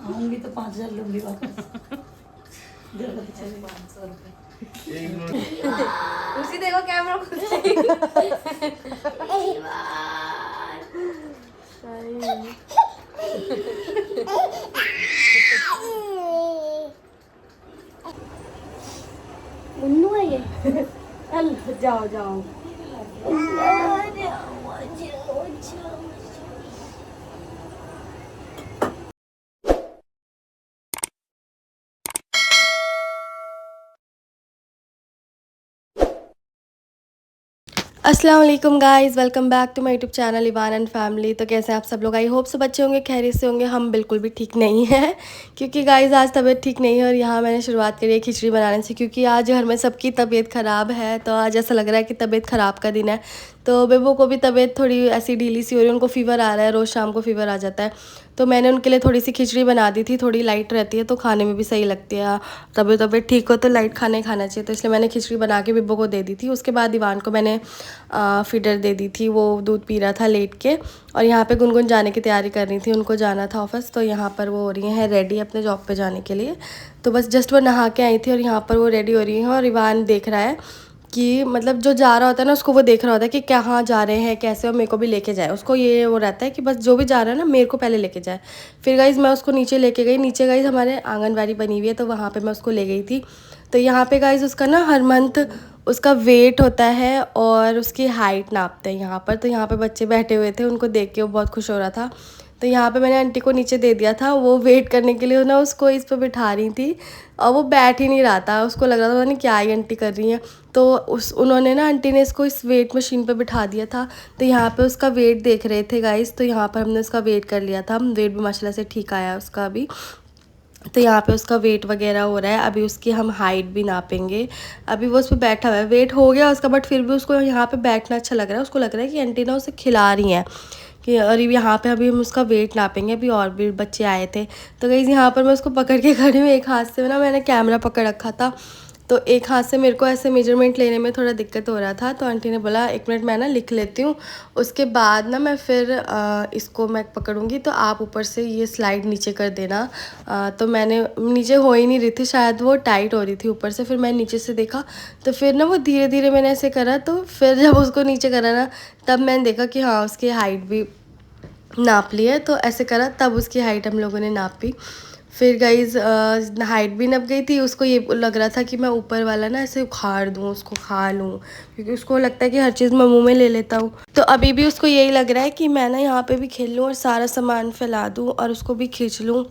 आऊंगी तो 5,000 लूंगी वापस। 500 रुपये। उसी देखो कैमरा उन्नू है ये। चल जाओ जाओ। अस्सलाम वालेकुम guys, welcome back to my YouTube channel Ivan and family. तो कैसे हैं आप सब लोग? आई होप सब अच्छे होंगे, खैरियत से होंगे। हम बिल्कुल भी ठीक नहीं हैं क्योंकि गाइस आज तबीयत ठीक नहीं है। और यहाँ मैंने शुरुआत करी है खिचड़ी बनाने से क्योंकि आज घर में सबकी तबीयत ख़राब है। तो आज ऐसा लग रहा है कि तबीयत ख़राब का दिन है। तो बेबू को भी तबीयत थोड़ी ऐसी ढीली सी हो रही है, उनको फ़ीवर आ रहा है, रोज़ शाम को फ़ीवर आ जाता है। तो मैंने उनके लिए थोड़ी सी खिचड़ी बना दी थी, थोड़ी लाइट रहती है तो खाने में भी सही लगती है। तबीयत ठीक हो तो लाइट खाना चाहिए, तो इसलिए मैंने खिचड़ी बना के बिब्बो को दे दी थी। उसके बाद ईवान को मैंने फीडर दे दी थी, वो दूध पी रहा था लेट के। और यहाँ पे गुनगुन जाने की तैयारी कर रही थी, उनको जाना था ऑफिस। तो यहाँ पर वो हो रही हैं रेडी अपने जॉब पे जाने के लिए। तो बस जस्ट वो नहा के आई थी और यहाँ पर वो रेडी हो रही हैं। और ईवान देख रहा है कि मतलब जो जा रहा होता है ना उसको वो देख रहा होता है कि कहाँ जा रहे हैं, कैसे, और मेरे को भी लेके जाए। उसको ये वो रहता है कि बस जो भी जा रहा है ना मेरे को पहले लेके जाए। फिर गाइज़ मैं उसको नीचे लेके गई। नीचे गाइज़ हमारे आंगनबाड़ी बनी हुई है तो वहाँ पे मैं उसको ले गई थी। तो यहाँ पे गाइज़ उसका ना हर मंथ उसका वेट होता है और उसकी हाइट नापते हैं यहाँ पर। तो यहाँ पे बच्चे बैठे हुए थे, उनको देख के वो बहुत खुश हो रहा था। तो यहाँ पे मैंने आंटी को नीचे दे दिया था, वो वेट करने के लिए ना उसको इस पर बिठा रही थी और वो बैठ ही नहीं रहा था। उसको लग रहा था पता नहीं क्या ही आंटी कर रही हैं। तो उन्होंने ना आंटी ने इसको इस वेट मशीन पर बिठा दिया था। तो यहाँ पे उसका वेट देख रहे थे गाइस। तो यहाँ पर हमने उसका वेट कर लिया था, वेट भी माशाल्लाह से ठीक आया उसका अभी। तो यहाँ पे उसका वेट वगैरह हो रहा है। अभी उसकी हम हाइट भी नापेंगे। अभी वो उस पर बैठा हुआ है, वेट हो गया उसका, बट फिर भी उसको यहाँ पे बैठना अच्छा लग रहा है। उसको लग रहा है कि आंटी ना उसे खिला रही हैं कि अरे यहाँ पे अभी हम उसका वेट नापेंगे। अभी और भी बच्चे आए थे तो गाइस यहाँ पर मैं उसको पकड़ के खड़ी हूँ। एक हाथ से ना मैंने कैमरा पकड़ रखा था, तो एक हाथ से मेरे को ऐसे मेजरमेंट लेने में थोड़ा दिक्कत हो रहा था। तो आंटी ने बोला 1 मिनट मैं ना लिख लेती हूँ, उसके बाद ना मैं फिर इसको मैं पकड़ूँगी तो आप ऊपर से ये स्लाइड नीचे कर देना। तो मैंने नीचे हो ही नहीं रही थी, शायद वो टाइट हो रही थी ऊपर से। फिर मैं नीचे से देखा तो फिर ना वो धीरे धीरे मैंने ऐसे करा। तो फिर जब उसको नीचे करा ना तब मैंने देखा कि हाँ उसकी हाइट भी नाप ली है। तो ऐसे करा तब उसकी हाइट हम लोगों ने नापी। फिर गाइज हाइट भी नप गई थी। उसको ये लग रहा था कि मैं ऊपर वाला ना ऐसे उखाड़ दूँ, उसको खा लूँ, क्योंकि उसको लगता है कि हर चीज़ मैं मुंह में ले लेता हूँ। तो अभी भी उसको यही लग रहा है कि मैं ना यहाँ पे भी खेल लूँ और सारा सामान फैला दूँ और उसको भी खींच लूँ।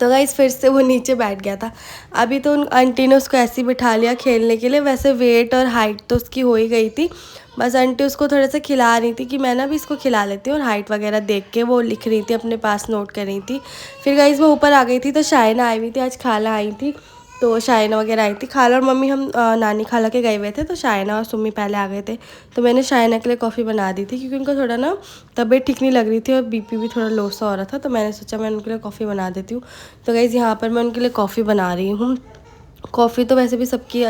तो गाइस फिर से वो नीचे बैठ गया था। अभी तो उन आंटी ने उसको ऐसे ही बिठा लिया खेलने के लिए। वैसे वेट और हाइट तो उसकी हो ही गई थी, बस आंटी उसको थोड़ा सा खिला रही थी कि मैं ना भी इसको खिला लेती हूँ। और हाइट वगैरह देख के वो लिख रही थी, अपने पास नोट कर रही थी। फिर गाइस वो ऊपर आ गई थी तो शायना आई हुई थी, आज खाला आई थी। तो शायना वगैरह आई थी, खाला और मम्मी हम नानी खाला के गए हुए थे। तो शायना और सुम्मी पहले आ गए थे। तो मैंने शायना के लिए कॉफ़ी बना दी थी क्योंकि उनको थोड़ा ना तबीयत ठीक नहीं लग रही थी और बीपी भी थोड़ा लो सा हो रहा था। तो मैंने सोचा मैं उनके लिए कॉफ़ी बना देती हूँ। तो गाइज़ यहाँ पर मैं उनके लिए कॉफ़ी बना रही हूँ। कॉफ़ी तो वैसे भी सबकी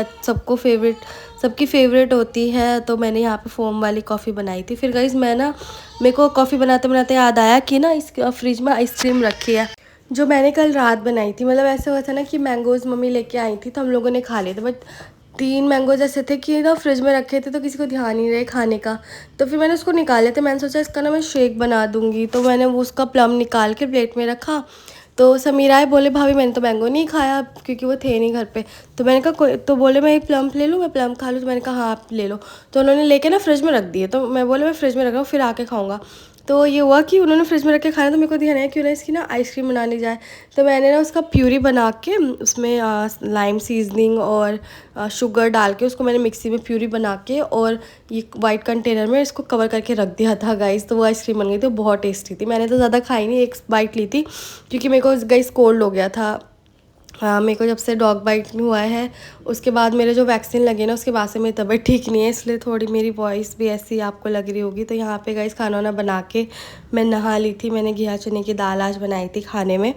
फेवरेट होती है। तो मैंने यहाँ पे फ़ोम वाली कॉफ़ी बनाई थी। फिर गाइज़ मैं ना मेरे को कॉफ़ी बनाते बनाते याद आया कि ना इस फ्रिज में आइसक्रीम रखी है जो मैंने कल रात बनाई थी। मतलब ऐसे हुआ था ना कि मैंगोज़ मम्मी लेके आई थी तो हम लोगों ने खा लिए थे, बट 3 मैंगोज़ ऐसे थे कि ना फ्रिज में रखे थे तो किसी को ध्यान नहीं रहे खाने का। तो फिर मैंने उसको निकाले थे। मैंने सोचा इसका ना मैं शेक बना दूँगी। तो मैंने वो उसका प्लम निकाल के प्लेट में रखा। तो समीर आए, बोले भाभी मैंने तो मैंगो नहीं खाया क्योंकि वो थे नहीं घर पे। तो मैंने कहा कोई, तो बोले मैं एक प्लम ले लूँ, मैं प्लम खा लूँ। तो मैंने कहा हाँ आप ले लो। तो उन्होंने लेके ना फ्रिज में रख दिए। तो मैं बोले मैं फ्रिज में रख रहा हूँ फिर आके खाऊंगा। तो ये हुआ कि उन्होंने फ्रिज में रख के खाया तो मेरे को ध्यान आया क्यों ना इसकी ना आइसक्रीम बनानी जाए। तो मैंने ना उसका प्यूरी बना के उसमें लाइम सीजनिंग और शुगर डाल के उसको मैंने मिक्सी में प्यूरी बना के और ये वाइट कंटेनर में इसको कवर करके रख दिया था गाइस। तो वो आइसक्रीम बन गई थी, बहुत टेस्टी थी। मैंने तो ज़्यादा खाई नहीं, एक बाइट ली थी क्योंकि मेरे को गाइस कोल्ड हो गया था। हाँ, मेरे को जब से डॉग बाइट हुआ है उसके बाद मेरे जो वैक्सीन लगे ना उसके बाद से मेरी तबीयत ठीक नहीं है, इसलिए थोड़ी मेरी वॉइस भी ऐसी आपको लग रही होगी। तो यहाँ पे गाइस खाना वाना बना के मैं नहा ली थी। मैंने घिया चने की दाल आज बनाई थी खाने में,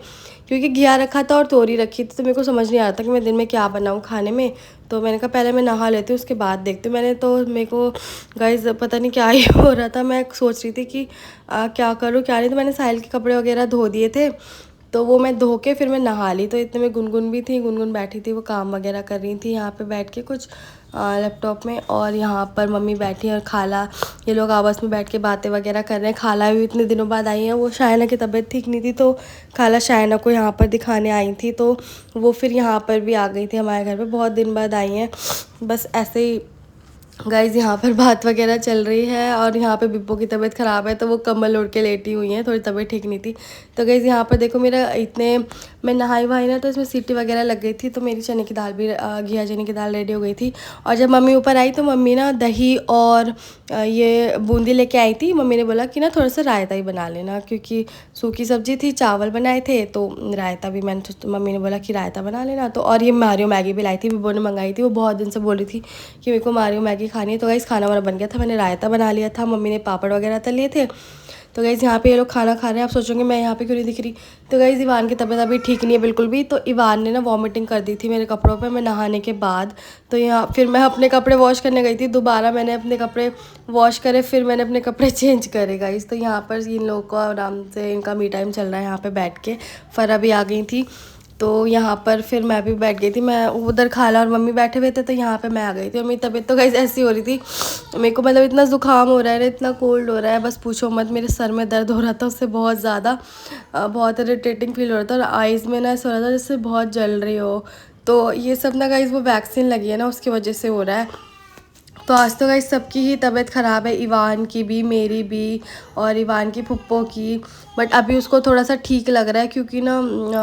क्योंकि घिया रखा था और तोरी रखी थी, तो मेरे को समझ नहीं आ रहा था कि मैं दिन में क्या बनाऊँ खाने में। तो मैंने कहा पहले मैं नहा लेती हूँ उसके बाद देखती हूँ। मैंने तो मेरे को गाइस पता नहीं क्या ही हो रहा था, मैं सोच रही थी कि क्या करूँ क्या नहीं। तो मैंने साहिल के कपड़े वगैरह धो दिए थे, तो वो मैं धो के फिर मैं नहा ली। तो इतने में गुनगुन भी थी, गुनगुन बैठी थी, वो काम वगैरह कर रही थी यहाँ पे बैठ के कुछ लैपटॉप में। और यहाँ पर मम्मी बैठी और खाला, ये लोग आपस में बैठ के बातें वगैरह कर रहे हैं। खाला भी इतने दिनों बाद आई हैं, वो शायना की तबीयत ठीक नहीं थी तो खाला शायना को यहाँ पर दिखाने आई थी, तो वो फिर यहाँ पर भी आ गई थी हमारे घर पर, बहुत दिन बाद आई हैं। बस ऐसे ही गाइज़ यहाँ पर बात वगैरह चल रही है। और यहाँ पे बिब्बो की तबीयत ख़राब है तो वो कम्बल ओढ़ के लेटी हुई हैं, थोड़ी तबीयत ठीक नहीं थी। तो गाइज़ यहाँ पर देखो मेरा इतने मैं नहाई वहाई ना तो इसमें सीटी वगैरह लग गई थी, तो मेरी चने की दाल भी घिया चने की दाल रेडी हो गई थी। और जब मम्मी ऊपर आई तो मम्मी ना दही और ये बूंदी लेके आई थी। मम्मी ने बोला कि ना थोड़ा सा रायता ही बना लेना, क्योंकि सूखी सब्जी थी, चावल बनाए थे, तो रायता भी मैंने तो मम्मी ने बोला कि रायता बना लेना। तो और ये मारियो मैगी भी लाई थी, बिब्बो ने मंगाई थी, वो बहुत दिन से बोल रही थी कि मेरे को मारियो मैगी खानी है। तो गाइस खाना वाना बन गया था, मैंने रायता बना लिया था, मम्मी ने पापड़ वगैरह तल लिए थे। तो गाइस यहाँ पे ये लोग खाना खा रहे हैं। आप सोचोगे मैं यहाँ पे क्यों नहीं दिख रही। तो गाइस इवान की तबीयत अभी ठीक नहीं है बिल्कुल भी। तो इवान ने ना वॉमिटिंग कर दी थी मेरे कपड़ों पे मैं नहाने के बाद। तो यहाँ फिर मैं अपने कपड़े वॉश करने गई थी, दोबारा मैंने अपने कपड़े वॉश करे, फिर मैंने अपने कपड़े चेंज करे गाइस। तो यहाँ पर इन लोगों को आराम से इनका मी टाइम चल रहा है यहाँ पर बैठ के। फरा भी आ गई थी, तो यहाँ पर फिर मैं भी बैठ गई थी। मैं उधर खाला और मम्मी बैठे हुए थे, तो यहाँ पे मैं आ गई थी। और मेरी तबीयत तो गाइस ऐसी हो रही थी, मेरे को मतलब इतना ज़ुकाम हो रहा है, इतना कोल्ड हो रहा है, बस पूछो मत। मेरे सर में दर्द हो रहा था उससे बहुत ज़्यादा, बहुत इरिटेटिंग फील हो रहा था। और आइज़ में ना ऐसा हो रहा था जैसे बहुत जल रही हो। तो ये सब ना गाइस वो वैक्सीन लगी है ना उसकी वजह से हो रहा है। तो आज तो गाइस सबकी ही तबीयत ख़राब है, इवान की भी, मेरी भी, और इवान की फुप्पो की। बट अभी उसको थोड़ा सा ठीक लग रहा है, क्योंकि ना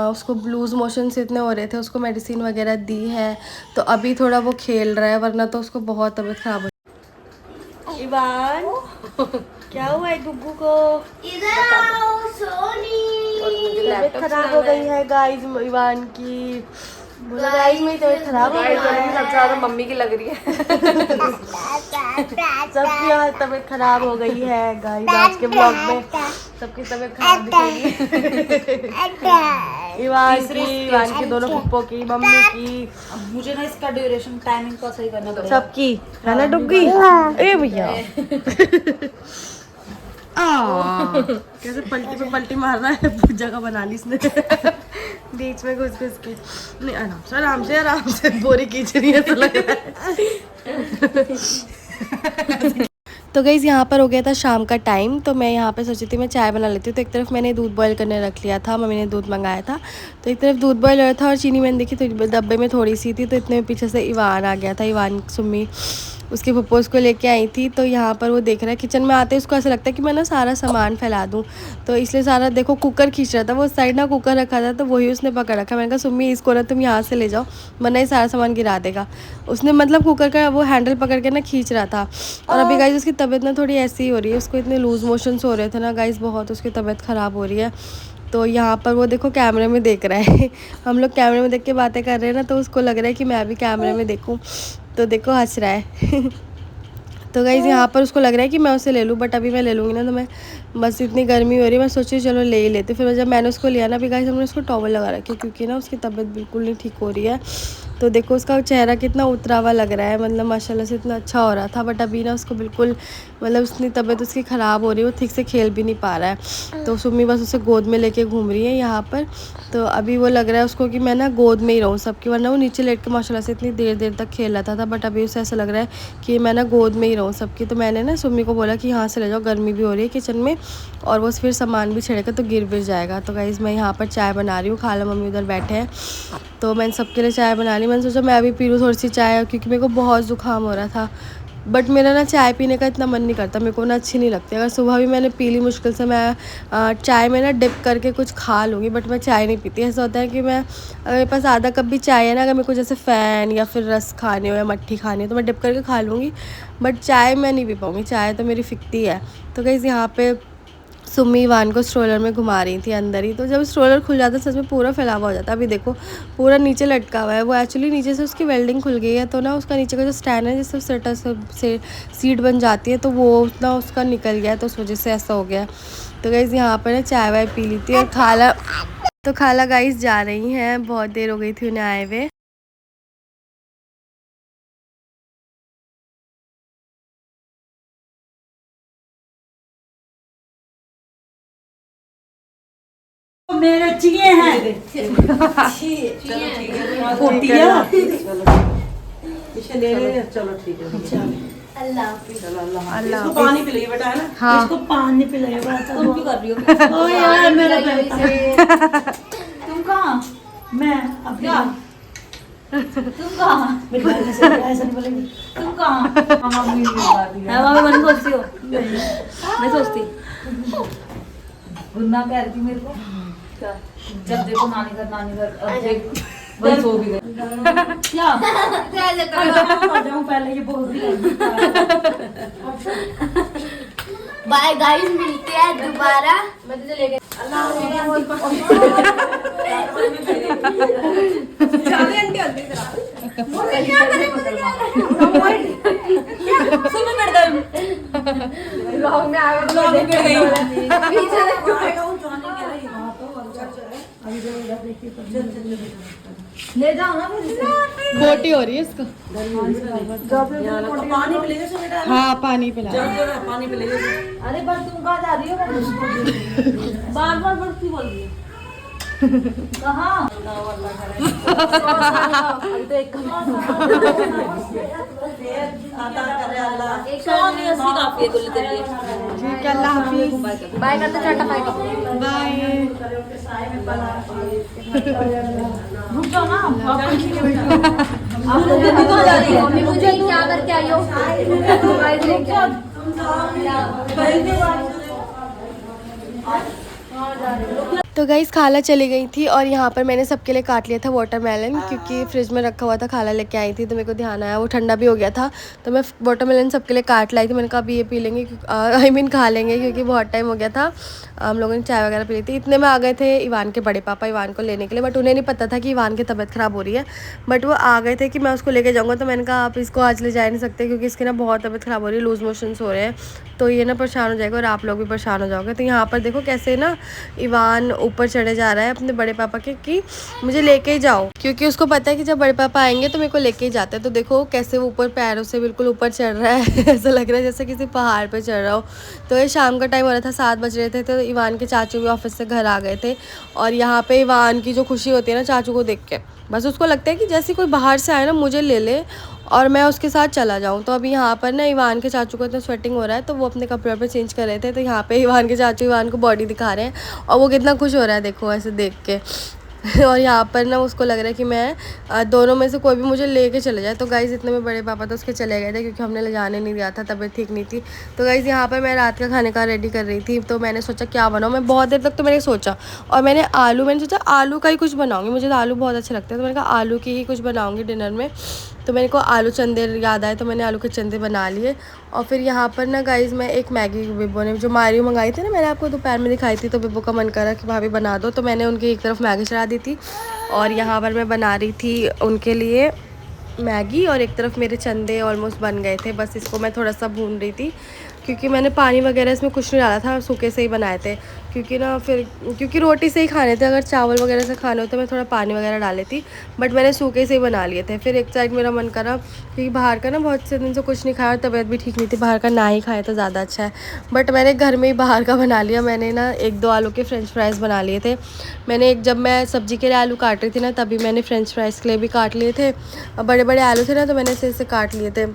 उसको लूज़ मोशन से इतने हो रहे थे, उसको मेडिसिन वगैरह दी है, तो अभी थोड़ा वो खेल रहा है, वरना तो उसको बहुत तबीयत ख़राब हो। इवान क्या हुआ है गुग्गू को? तबीयत ख़राब हो गई है गाइस इवान की। गाइस मेरी तबीयत ख़राब हो गई है, सबसे ज्यादा मम्मी की लग रही है। सबकी आज तबीयत खराब हो गई है गाइस। आज के ब्लॉग में सबकी तबीयत खराब दिखेगी। इवान की दोनों पप्पों की, मम्मी की, मुझे ना इसका ड्यूरेशन टाइमिंग का सही करना पड़ेगा। सबकी है ना डुग्गी। ए भैया कैसे पलटी पे पलटी मार रहा है, जगह बना ली इसने बीच में घुस घुस के। नहीं आराम से बोरी खींच रही है तो लग रहा है। तो गाइज़ यहाँ पर हो गया था शाम का टाइम, तो मैं यहाँ पे सोची थी मैं चाय बना लेती हूँ। तो एक तरफ मैंने दूध बॉईल करने रख लिया था, मम्मी ने दूध मंगाया था, तो एक तरफ दूध बॉईल हो रहा था और चीनी मैंने देखी तो डब्बे में थोड़ी सी थी। तो इतने में पीछे से इवान आ गया था, इवान सुम्मी उसके पप्पोज़ को लेके आई थी। तो यहाँ पर वो देख रहा है, किचन में आते ही उसको ऐसा लगता है कि मैं ना सारा सामान फैला दूँ, तो इसलिए सारा देखो कुकर खींच रहा था, वो साइड ना कुकर रखा था, तो वही उसने पकड़ रखा। मैंने कहा सुम्मी इसको ना तुम यहाँ से ले जाओ, वरना ये सारा सामान गिरा देगा। उसने मतलब कुकर का वो हैंडल पकड़ के ना खींच रहा था। और अभी गाइस उसकी तबीयत ना थोड़ी ऐसी ही हो रही है, उसको इतने लूज़ मोशंस हो रहे थे ना गाइस, बहुत उसकी तबीयत ख़राब हो रही है। तो यहाँ पर वो देखो कैमरे में देख रहा है हम लोग कैमरे में देख के बातें कर रहे हैं ना, तो उसको लग रहा है कि मैं भी कैमरे में देखूँ, तो देखो हंस रहा है तो गाइज़ यहाँ पर उसको लग रहा है कि मैं उसे ले लूँ, बट अभी मैं ले लूँगी ना तो मैं बस इतनी गर्मी हो रही है, मैं सोची चलो ले ही लेते। फिर जब मैंने उसको लिया ना, अभी गाइज़ हमने उसको टॉवल लगा रखी है, क्योंकि ना उसकी तबीयत बिल्कुल नहीं ठीक हो रही है। तो देखो उसका चेहरा कितना उतरा हुआ लग रहा है, मतलब माशाल्लाह से इतना अच्छा हो रहा था, बट अभी ना उसको बिल्कुल मतलब उसकी तबीयत उसकी ख़राब हो रही है, वो ठीक से खेल भी नहीं पा रहा है। तो सुम्मी बस उसे गोद में लेके घूम रही है यहाँ पर। तो अभी वो लग रहा है उसको कि मैं ना गोद में ही रहूँ सबकी, वरना वो नीचे लेट के माशाल्लाह से इतनी देर तक खेल रहा था, बट अभी उसे ऐसा लग रहा है कि मैं ना गोद में ही रहूँ सबकी। तो मैंने ना सुम्मी को बोला कि यहाँ से ले जाओ, गर्मी भी हो रही है किचन में, और वो फिर सामान भी छिड़ेगा तो गिर जाएगा। तो गाइज़ मैं यहाँ पर चाय बना रही हूँ, खाला मम्मी उधर बैठे हैं, तो मैंने सबके लिए चाय बना ली। मैंने सोचा मैं भी पी लूँ थोड़ी सी चाय, क्योंकि मेरे को बहुत ज़ुकाम हो रहा था। बट मेरा ना चाय पीने का इतना मन नहीं करता, मेरे को ना अच्छी नहीं लगती। अगर सुबह भी मैंने पी ली मुश्किल से, मैं चाय में ना डिप करके कुछ खा लूँगी, बट मैं चाय नहीं पीती। ऐसा होता है कि मैं अगर मेरे पास आधा कप भी चाय है ना, अगर मेरे को जैसे फ़ैन या फिर रस खाने हो या मट्ठी खानी हो तो मैं डिप करके खा लूँगी, बट चाय मैं नहीं पी पाऊँगी, चाय तो मेरी फिकती है। तो गाइस यहाँ पे सुम्मी इवान को स्ट्रोलर में घुमा रही थी अंदर ही। तो जब स्ट्रोलर खुल जाता है सच में पूरा फैलावा हो जाता है। अभी देखो पूरा नीचे लटका हुआ है, वो एक्चुअली नीचे से उसकी वेल्डिंग खुल गई है, तो ना उसका नीचे का जो स्टैंड है जिससे सेटर से सीट बन जाती है, तो वो ना उसका निकल गया है, तो उस वजह से ऐसा हो गया। तो गाइस यहाँ पर ना चाय वाय पी ली थी और खाला गाइस जा रही हैं, बहुत देर हो गई थी उन्हें आए हुए। मेरे चिए हैं कुटिया ले ले। चलो ठीक है, अल्लाह हाफिज़। अल्लाह इसको पानी पिलाइए बेटा, है ना? हाँ। इसको पानी पिलाइए बेटा। तुम क्यों कर रही हो? ओ यार मेरा तुम कहाँ? मैं अब क्या? तुम कहाँ? ऐसा नहीं बोलेंगे। तुम कहाँ? मम्मी भी बता दी है। मैं मन सोचती हो? मैं सोचती गुन्ना कह रही थी मेरे को क्या? जब देखो नानी घर अब देख बस हो भी गई क्या? आ जाऊं पहले ये बोल दी। बाय गाइस, मिलते हैं दोबारा। मैं तुझे लेके ले जाओ ना फिर। बोटी हो रही है इसको। पानी पिलाइए इसको बेटा। हाँ पानी पिला। पानी पिलाइए। अरे बस तुम कहाँ जा रही हो? बार बार बस क्यों बोल रही हो? कहाँ? अभी तो एक काफी है गुल्ली तेरे लिए। ठीक है, अल्लाह हाफिज़। बाय करते चाटा बाय का। बाय। रुक जाओ ना आप लोग भी कहाँ जा रही हो? मम्मी मुझे क्या करके आई हो? तो गाइस खाला चली गई थी और यहाँ पर मैंने सबके लिए काट लिया था वाटरमेलन, क्योंकि फ्रिज में रखा हुआ था, खाला लेके आई थी तो मेरे को ध्यान आया वो ठंडा भी हो गया था, तो मैं वाटरमेलन सबके लिए काट लाई थी। मैंने कहा अभी ये पी लेंगे, आई मीन खा लेंगे, क्योंकि बहुत टाइम हो गया था हम लोगों ने चाय वगैरह पी ली थी। इतने में आ गए थे इवान के बड़े पापा इवान को लेने के लिए, बट उन्हें नहीं पता था कि इवान की तबीयत ख़राब हो रही है, बट वो आ गए थे कि मैं उसको लेके जाऊँगा। तो मैंने कहा आप इसको आज ले जा नहीं सकते, क्योंकि इसकी ना बहुत तबीयत ख़राब हो रही है, लूज़ मोशंस हो रहे हैं, तो ये ना परेशान हो जाएगा और आप लोग भी परेशान हो जाओगे। तो यहाँ पर देखो कैसे ना इवान ऊपर चढ़े जा रहा है अपने बड़े पापा के कि मुझे लेके ही जाओ, क्योंकि उसको पता है कि जब बड़े पापा आएंगे तो मेरे को लेके ही जाते हैं। तो देखो कैसे वो ऊपर पैरों से बिल्कुल ऊपर चढ़ रहा है ऐसा लग रहा है जैसे किसी पहाड़ पे चढ़ रहा हो। तो ये शाम का टाइम हो रहा था, 7 बज रहे थे, तो इवान के चाचू भी ऑफिस से घर आ गए थे और यहाँ पे इवान की जो खुशी होती है ना चाचू को देख के, बस उसको लगता है कि जैसे कोई बाहर से आए ना मुझे ले ले और मैं उसके साथ चला जाऊँ। तो अभी यहाँ पर ना इवान के चाचू को इतना स्वेटिंग हो रहा है, तो वो अपने कपड़े पे चेंज कर रहे थे, तो यहाँ पे इवान के चाचू इवान को बॉडी दिखा रहे हैं और वो कितना खुश हो रहा है देखो ऐसे देख के और यहाँ पर ना उसको लग रहा है कि मैं दोनों में से कोई भी मुझे लेके चले जाए। तो गाइज़ इतने में बड़े पापा तो उसके चले गए थे, क्योंकि हमने ले जाने नहीं दिया था, तबीयत ठीक नहीं थी। तो गाइज़ यहाँ पर मैं रात का खाने का रेडी कर रही थी, तो मैंने सोचा क्या बनाऊँ। मैं बहुत देर तक तो मैंने सोचा और मैंने सोचा आलू का ही कुछ बनाऊँगी, मुझे तो आलू बहुत अच्छे लगते हैं, तो मैंने कहा आलू की ही कुछ बनाऊँगी डिनर में। तो मेरे को आलू चंदे याद आए, तो मैंने आलू के चंदे बना लिए। और फिर यहाँ पर ना गाइज़ मैं एक मैगी बिब्बो ने जो मारियो मंगाई थी ना, मैंने आपको दोपहर में दिखाई थी, तो बिब्बो का मन करा कि भाभी बना दो, तो मैंने उनकी एक तरफ मैगी चढ़ा दी थी और यहाँ पर मैं बना रही थी उनके लिए मैगी, और एक तरफ मेरे चंदे ऑलमोस्ट बन गए थे, बस इसको मैं थोड़ा सा भून रही थी, क्योंकि मैंने पानी वगैरह इसमें कुछ नहीं डाला था, सूखे से ही बनाए थे, क्योंकि रोटी से ही खाने थे, अगर चावल वगैरह से खाने होते मैं थोड़ा पानी वगैरह डाल लेती, बट मैंने सूखे से ही बना लिए थे। फिर एक साइड मेरा मन करा, क्योंकि बाहर का ना बहुत से दिन से कुछ नहीं खाया और तबीयत भी ठीक नहीं थी, बाहर का ना ही खाए तो ज़्यादा अच्छा है, बट मैंने घर में ही बाहर का बना लिया। मैंने ना 1-2 आलू के फ्रेंच फ्राइज़ बना लिए थे। जब मैं सब्ज़ी के लिए आलू काट रही थी ना, तभी मैंने फ्रेंच फ्राइज़ के लिए भी काट लिए थे, बड़े बड़े आलू थे ना, तो मैंने इसे काट लिए थे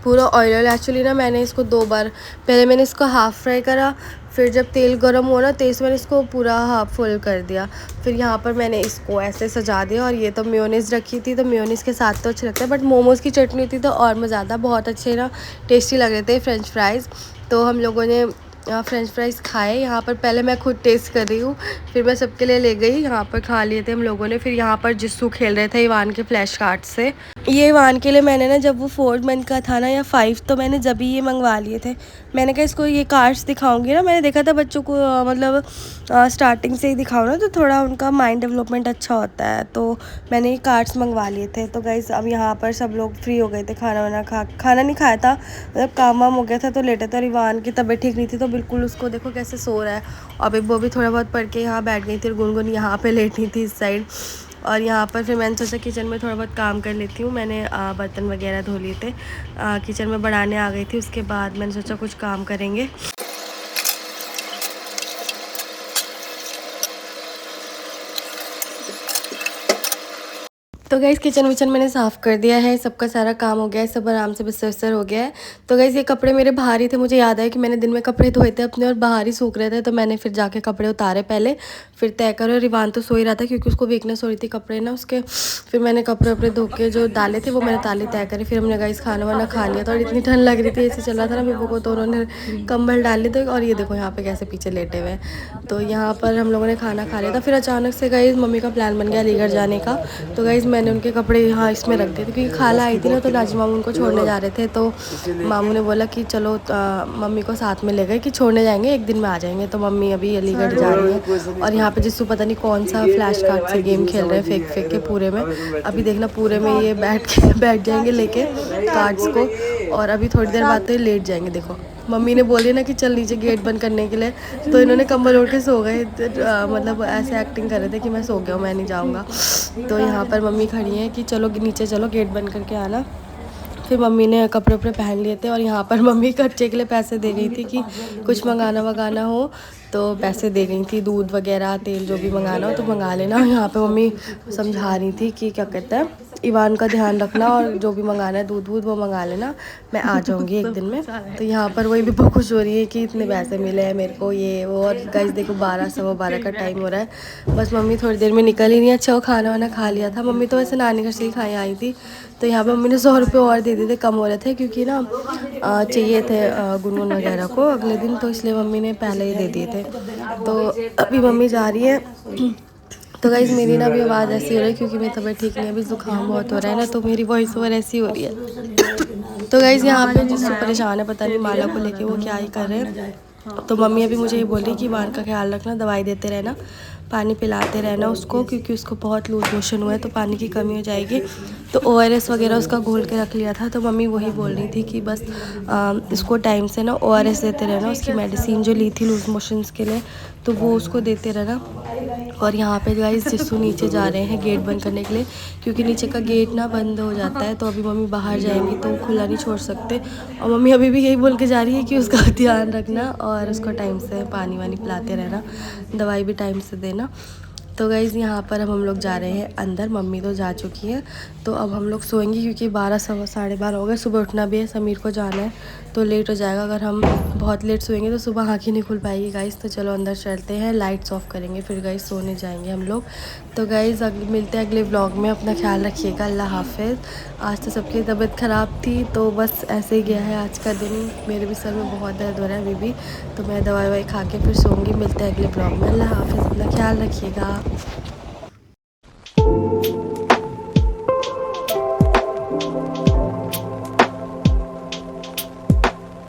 पूरा ऑयल। एक्चुअली ना मैंने इसको 2 बार, पहले मैंने इसको हाफ़ फ्राई करा, फिर जब तेल गर्म हो ना तेज़ मैंने इसको पूरा हाफ फुल कर दिया, फिर यहाँ पर मैंने इसको ऐसे सजा दिया। और ये तो मेयोनीज़ रखी थी, तो मेयोनीज़ के साथ तो अच्छे लगता है, बट मोमोज़ की चटनी होती तो और मज़ा आता, बहुत अच्छे ना टेस्टी लग रहे थे फ्रेंच फ्राइज़। तो हम लोगों ने फ्रेंच फ्राइज़ खाए यहाँ पर, पहले मैं खुद टेस्ट कर रही हूँ, फिर मैं सबके लिए ले गई, यहाँ पर खा लिए थे हम लोगों ने। फिर यहाँ पर जिस्सू खेल रहे थे इवान के फ्लैश कार्ड से। ये इवान के लिए मैंने ना जब वो 4 मंथ का था ना या 5, तो मैंने जब ही ये मंगवा लिए थे। मैंने कहा इसको ये कार्ड्स दिखाऊंगी ना, मैंने देखा था बच्चों को मतलब स्टार्टिंग से ही दिखाओ ना तो थोड़ा उनका माइंड डेवलपमेंट अच्छा होता है, तो मैंने ये कार्ड्स मंगवा लिए थे। तो गाइस अब यहाँ पर सब लोग फ्री हो गए थे, खाना नहीं खाया था, मतलब काम वाम हो गया था तो लेटे थे। और इवान की तबीयत ठीक नहीं थी तो बिल्कुल उसको देखो कैसे सो रहा है। और वो भी थोड़ा बहुत पढ़ के यहाँ बैठ गई थी और गुनगुन यहाँ पर लेटी थी इस साइड। और यहाँ पर फिर मैंने सोचा किचन में थोड़ा बहुत काम कर लेती हूँ। मैंने बर्तन वगैरह धो लिए थे, किचन में बढ़ाने आ गई थी। उसके बाद मैंने सोचा कुछ काम करेंगे। तो गाइज़ किचन विचन मैंने साफ़ कर दिया है, सबका सारा काम हो गया है, सब आराम से बिस्तर विस्तर हो गया है। तो गाइज़ ये कपड़े मेरे बाहर ही थे, मुझे याद आया कि मैंने दिन में कपड़े धोए थे अपने और बाहर ही सूख रहे थे, तो मैंने फिर जाके कपड़े उतारे पहले, फिर तय करो। रिवान तो सो ही रहा था क्योंकि उसको वीकनेस हो रही थी कपड़े ना उसके। फिर मैंने कपड़े वपड़े धो के जो डाले थे वो मैंने ताले तय करे। फिर हमने गाइज़ खाना वाना खा लिया था और इतनी ठंड लग रही थी, ऐसे चल रहा था ना बेबू को, तो उन्होंने कंबल डाल लिए थे। और ये देखो यहाँ पे कैसे पीछे लेटे हुए हैं। तो यहाँ पर हम लोगों ने खाना खा लिया था। फिर अचानक से गाइज़ मम्मी का प्लान बन गया अलीगढ़ जाने का। तो गाइज़ मैंने उनके कपड़े यहाँ इसमें रख दिए थे क्योंकि खाला आई थी ना, तो राजू मामू उनको छोड़ने जा रहे थे। तो मामू ने बोला कि चलो मम्मी को साथ में ले गए कि छोड़ने जाएंगे, एक दिन में आ जाएंगे। तो मम्मी अभी अलीगढ़ जा रही है। और यहाँ पे जिसको पता नहीं कौन सा फ्लैश कार्ड से गेम खेल रहे हैं फेंक फेंक के पूरे में। अभी देखना पूरे में ये बैठ जाएंगे लेके कार्ड्स को, और अभी थोड़ी देर बाद तो ये लेट जाएंगे। देखो मम्मी ने बोली ना कि चल नीचे गेट बंद करने के लिए, तो इन्होंने कंबल ओढ़ के सो गए। मतलब ऐसे एक्टिंग कर रहे थे कि मैं सो गया हूँ, मैं नहीं जाऊँगा। तो यहाँ पर मम्मी खड़ी हैं कि चलो नीचे चलो, गेट बंद करके आना। फिर मम्मी ने कपड़े वपड़े पहन लिए थे। और यहाँ पर मम्मी खर्चे के लिए पैसे दे रही थी कि कुछ मंगाना वगाना हो तो पैसे दे रही थी, दूध वगैरह तेल जो भी मंगाना हो तो मंगा लेना। यहाँ पे मम्मी समझा रही थी कि क्या कहते हैं, इवान का ध्यान रखना और जो भी मंगाना है दूध वो मंगा लेना, मैं आ जाऊँगी एक दिन में। तो यहाँ पर वही भी बहुत खुश हो रही है कि इतने पैसे मिले हैं मेरे को ये वो। और गाइस देखो 12 का टाइम हो रहा है, बस मम्मी थोड़ी देर में निकल ही नहीं। अच्छा वो खाना वाना खा लिया था, मम्मी तो वैसे नानी घर से ही खाई आई थी। तो यहाँ पे मम्मी ने 100 रुपये और दे दिए थे, कम हो रहे थे क्योंकि ना चाहिए थे गुनगुन वगैरह को अगले दिन, तो इसलिए मम्मी ने पहले ही दे दिए थे। तो अभी मम्मी जा रही है। तो गाइज़ मेरी ना अभी आवाज़ ऐसी हो रही है क्योंकि मेरी तबीयत ठीक नहीं है, अभी जुकाम बहुत हो रहा है ना, तो मेरी वॉइस ओवर ऐसी हो रही है। तो गाइज़ यहाँ पे जिससे परेशान है पता नहीं माला को लेके वो क्या ही कर रहे हैं। तो मम्मी अभी मुझे ये बोल रही कि बाहर का ख्याल रखना, दवाई देते रहना, पानी पिलाते रहना उसको, क्योंकि उसको बहुत लूज मोशन हुआ है तो पानी की कमी हो जाएगी। तो ORS वगैरह उसका घोल के रख लिया था, तो मम्मी वही बोल रही थी कि बस इसको टाइम से ना ORS देते रहना, उसकी मेडिसिन जो ली थी लूज मोशंस के लिए तो वो उसको देते रहना। और यहाँ पे गाइस जिसू नीचे जा रहे हैं गेट बंद करने के लिए, क्योंकि नीचे का गेट ना बंद हो जाता है, तो अभी मम्मी बाहर जाएंगी तो खुला नहीं छोड़ सकते। और मम्मी अभी भी यही बोल के जा रही है कि उसका ध्यान रखना और उसको टाइम से पानी वानी पिलाते रहना, दवाई भी टाइम से देना। तो गाइज़ यहाँ पर अब हम लोग जा रहे हैं अंदर, मम्मी तो जा चुकी हैं। तो अब हम लोग सोएंगे क्योंकि 12-12:30 हो गए, सुबह उठना भी है, समीर को जाना है तो लेट हो जाएगा। अगर हम बहुत लेट सोएंगे तो सुबह आँख ही नहीं खुल पाएगी गाइज़। तो चलो अंदर चलते हैं, लाइट्स ऑफ करेंगे फिर गाइज़ सोने जाएंगे हम लोग। तो गाइज़ मिलते हैं अगले व्लॉग में, अपना ख्याल रखिएगा, अल्लाह हाफिज़। आज तो सबकी तबीयत ख़राब थी तो बस ऐसे ही गया है आज का दिन, मेरे भी सर में बहुत दर्द हो रहा है अभी भी, तो मैं दवाई ववाई खा के फिर सोऊंगी। मिलते हैं अगले व्लॉग में, अल्लाह हाफिज़, अपना ख्याल रखिएगा।